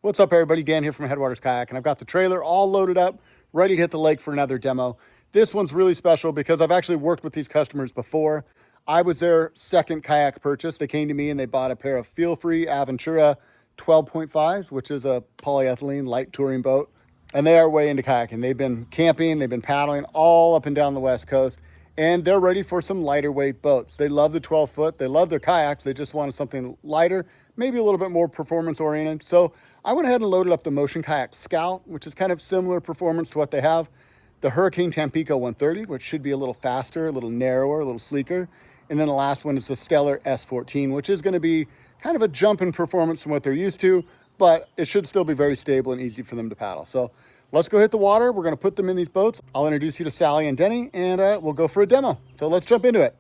What's up, everybody? Dan here from Headwaters Kayak, and I've got the trailer all loaded up, ready to hit the lake for another demo. This one's really special because I've actually worked with these customers before. I was their second kayak purchase. They came to me and they bought a pair of Feelfree Aventura 12.5s, which is a polyethylene light touring boat. And they are way into kayaking. They've been camping, they've been paddling all up and down the West Coast, and they're ready for some lighter weight boats. They love the 12 foot, they love their kayaks, they just wanted something lighter, maybe a little bit more performance oriented. So I went ahead and loaded up the Mocean Scout, which is kind of similar performance to what they have. The Hurricane Tampico 130, which should be a little faster, a little narrower, a little sleeker. And then the last one is the Stellar S14, which is going to be kind of a jump in performance from what they're used to, but it should still be very stable and easy for them to paddle. So let's go hit the water. We're going to put them in these boats. I'll introduce you to Sally and Denny, and we'll go for a demo. So let's jump into it.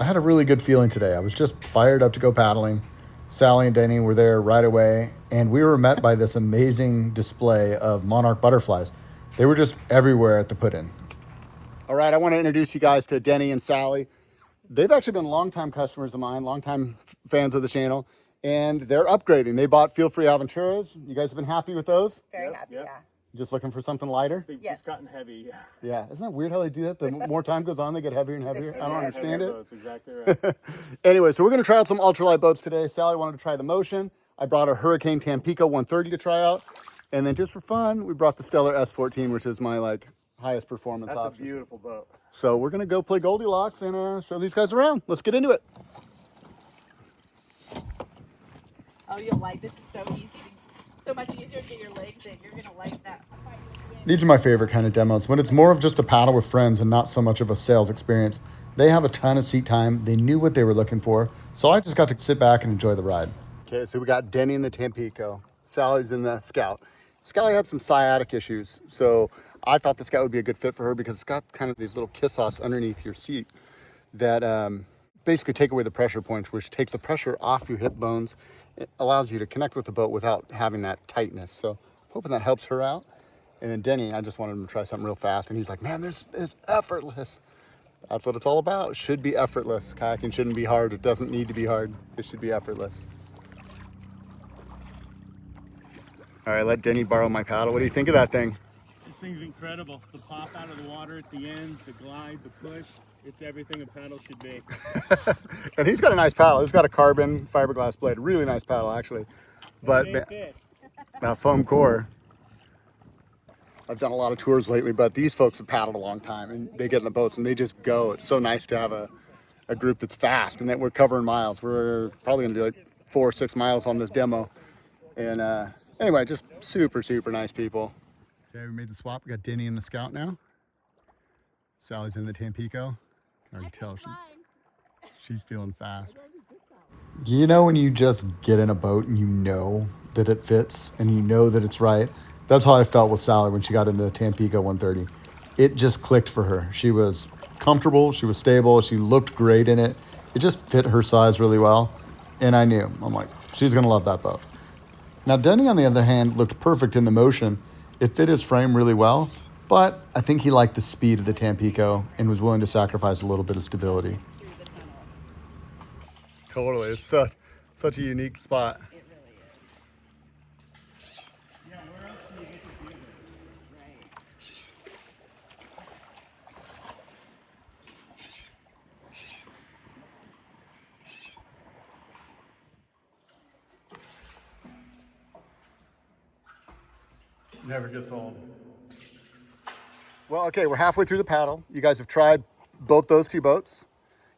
I had a really good feeling today. I was just fired up to go paddling. Sally and Denny were there right away, and we were met by this amazing display of monarch butterflies. They were just everywhere at the put-in. All right, I want to introduce you guys to Denny and Sally. They've actually been longtime customers of mine, longtime fans of the channel, and they're upgrading. They bought Feelfree Aventuras. You guys have been happy with those? Very happy, yeah. Just looking for something lighter? They've just gotten heavy, yeah. Yeah, isn't that weird how they do that? The more time goes on, they get heavier and heavier. I don't understand it. That's exactly right. Anyway, so we're going to try out some ultralight boats today. Sally wanted to try the Mocean. I brought a Hurricane Tampico 130 to try out. And then just for fun, we brought the Stellar S14, which is my highest performance That's option. a beautiful boat. So we're going to go play Goldilocks and show these guys around. Let's get into it. Oh, you'll like this. Is so easy. So much easier to get your legs in. You're going to like that. These are my favorite kind of demos, when it's more of just a paddle with friends and not so much of a sales experience. They have a ton of seat time. They knew what they were looking for. So I just got to sit back and enjoy the ride. Okay, so we got Denny in the Tampico. Sally's in the Scout. Sally had some sciatic issues, so I thought the Scout would be a good fit for her because it's got kind of these little kiss-offs underneath your seat that basically take away the pressure points, which takes the pressure off your hip bones. It allows you to connect with the boat without having that tightness. So hoping that helps her out. And then Denny, I just wanted him to try something real fast, and he's like, man, this is effortless. That's what it's all about. It should be effortless. Kayaking shouldn't be hard. It doesn't need to be hard. It should be effortless. All right, let Denny borrow my paddle. What do you think of that thing? This thing's incredible. The pop out of the water at the end, the glide, the push. It's everything a paddle should be. And he's got a nice paddle. He's got a carbon fiberglass blade. Really nice paddle, actually. But that foam core. I've done a lot of tours lately, but these folks have paddled a long time, and they get in the boats and they just go. It's so nice to have a group that's fast, and that we're covering miles. We're probably going to do 4 or 6 miles on this demo. And anyway, just super, super nice people. Okay, we made the swap. We got Denny in the Scout now. Sally's in the Tampico. I can already tell she's feeling fast. You know when you just get in a boat and you know that it fits and you know that it's right? That's how I felt with Sally when she got into the Tampico 130. It just clicked for her. She was comfortable, she was stable, she looked great in it. It just fit her size really well. And I knew, I'm like, she's gonna love that boat. Now Denny, on the other hand, looked perfect in the Mocean. It fit his frame really well, but I think he liked the speed of the Tampico and was willing to sacrifice a little bit of stability. Totally, it's such a unique spot. It really is. Yeah, where else do you get to do this? Right. Never gets old. Well, okay, we're halfway through the paddle. You guys have tried both those two boats.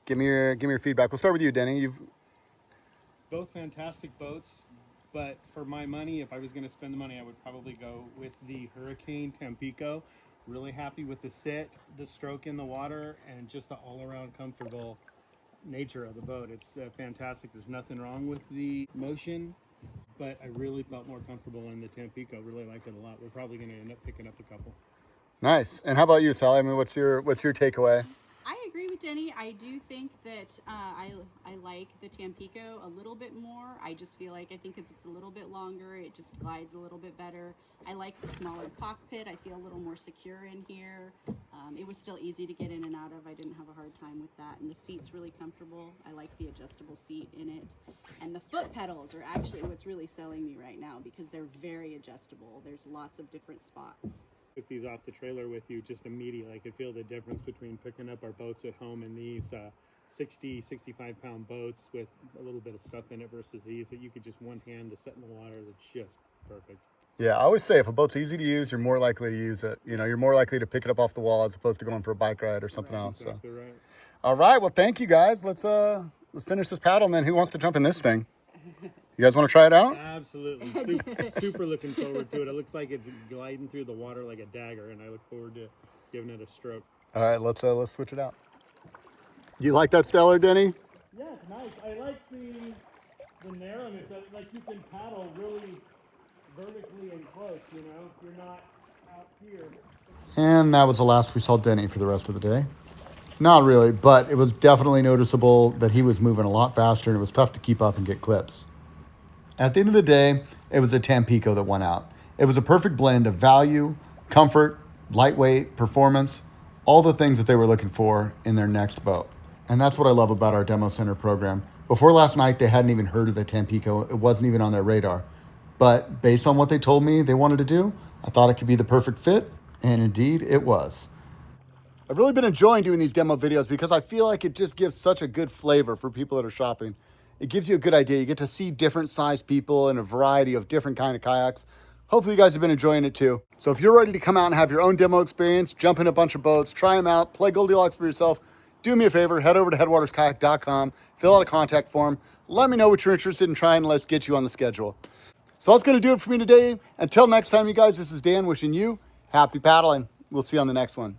Give me your feedback. We'll start with you, Denny. Both fantastic boats, but for my money, if I was going to spend the money, I would probably go with the Hurricane Tampico. Really happy with the sit, the stroke in the water, and just the all-around comfortable nature of the boat. It's fantastic. There's nothing wrong with the Mocean, but I really felt more comfortable in the Tampico. Really like it a lot. We're probably going to end up picking up a couple. Nice. And how about you, Sally? I mean, what's your takeaway? I agree with Denny. I do think that I like the Tampico a little bit more. I just feel like I think it's a little bit longer. It just glides a little bit better. I like the smaller cockpit. I feel a little more secure in here. It was still easy to get in and out of. I didn't have a hard time with that. And the seat's really comfortable. I like the adjustable seat in it. And the foot pedals are actually what's really selling me right now because they're very adjustable. There's lots of different spots. Took these off the trailer with you just immediately. I could feel the difference between picking up our boats at home and these 60, 65 pound boats with a little bit of stuff in it versus these that you could just one hand to set in the water. That's just perfect. Yeah, I always say if a boat's easy to use, you're more likely to use it. You know, you're more likely to pick it up off the wall as opposed to going for a bike ride or something else. Exactly So, right. all right, well, thank you guys. Let's finish this paddle, and then who wants to jump in this thing? You guys want to try it out? Absolutely. Super looking forward to it. It looks like it's gliding through the water like a dagger, and I look forward to giving it a stroke. All right, let's switch it out. You like that Stellar, Denny? Yeah, it's nice. I like the narrowness of it. Like you can paddle really vertically and close, you know? You're not out here. And that was the last we saw Denny for the rest of the day. Not really, but it was definitely noticeable that he was moving a lot faster and it was tough to keep up and get clips. At the end of the day, it was a Tampico that won out. It was a perfect blend of value, comfort, lightweight, performance, all the things that they were looking for in their next boat. And that's what I love about our demo center program. Before last night, they hadn't even heard of the Tampico. It wasn't even on their radar. But based on what they told me they wanted to do, I thought it could be the perfect fit, and indeed it was. I've really been enjoying doing these demo videos because I feel like it just gives such a good flavor for people that are shopping. It gives you a good idea. You get to see different size people and a variety of different kind of kayaks. Hopefully you guys have been enjoying it too. So if you're ready to come out and have your own demo experience, jump in a bunch of boats, try them out, play Goldilocks for yourself, do me a favor, head over to headwaterskayak.com, fill out a contact form, let me know what you're interested in trying, and let's get you on the schedule. So that's going to do it for me today. Until next time, you guys, this is Dan wishing you happy paddling. We'll see you on the next one.